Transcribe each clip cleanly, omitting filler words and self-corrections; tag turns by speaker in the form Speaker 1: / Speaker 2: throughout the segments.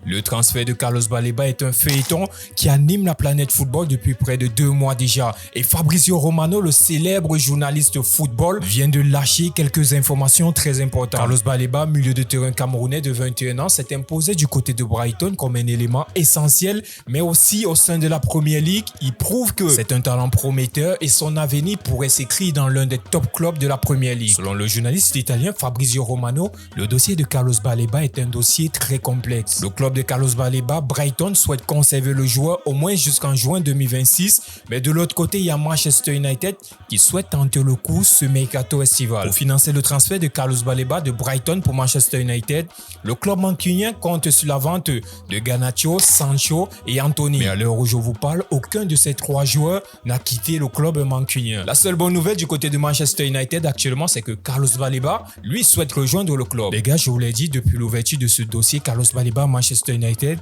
Speaker 1: Le transfert de Carlos Baleba est un feuilleton qui anime la planète football depuis près de 2 mois déjà. Et Fabrizio Romano, le célèbre journaliste football, vient de lâcher quelques informations très importantes. Carlos Baleba, milieu de terrain camerounais de 21 ans, s'est imposé du côté de Brighton comme un élément essentiel, mais aussi au sein de la Premier League. Il prouve que c'est un talent prometteur et son avenir pourrait s'écrire dans l'un des top clubs de la Premier League. Selon le journaliste italien Fabrizio Romano, le dossier de Carlos Baleba est un dossier très complexe. Le club de Carlos Baleba, Brighton, souhaite conserver le joueur au moins jusqu'en juin 2026, mais de l'autre côté, il y a Manchester United qui souhaite tenter le coup ce mercato estival. Pour financer le transfert de Carlos Baleba de Brighton pour Manchester United, le club mancunien compte sur la vente de Garnacho, Sancho et Anthony. Mais à l'heure où je vous parle, aucun de ces 3 joueurs n'a quitté le club mancunien. La seule bonne nouvelle du côté de Manchester United actuellement, c'est que Carlos Baleba, lui, souhaite rejoindre le club. Les gars, je vous l'ai dit, depuis l'ouverture de ce dossier Carlos Baleba Manchester United,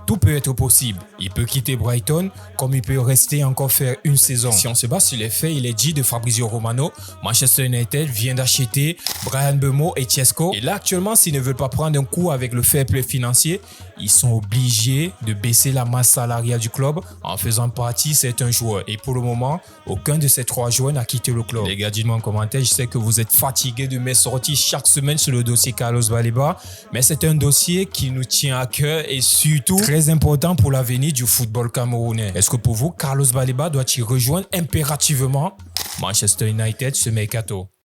Speaker 1: tout peut être possible. Il peut quitter Brighton comme il peut rester encore faire une saison. Si on se base sur les faits, il est dit de Fabrizio Romano, Manchester United vient d'acheter Bryan Mbeumo et Chesco. Et là actuellement, s'ils ne veulent pas prendre un coup avec le fair play financier, ils sont obligés de baisser la masse salariale du club en faisant partie certains joueurs. Et pour le moment, aucun de ces 3 joueurs n'a quitté le club. Les gars, dites-moi en commentaire, je sais que vous êtes fatigués de mes sorties chaque semaine sur le dossier Carlos Baleba, mais c'est un dossier qui nous tient à cœur et surtout très important pour l'avenir du football camerounais. Est-ce que pour vous, Carlos Baleba doit-il rejoindre impérativement Manchester United ce mercato?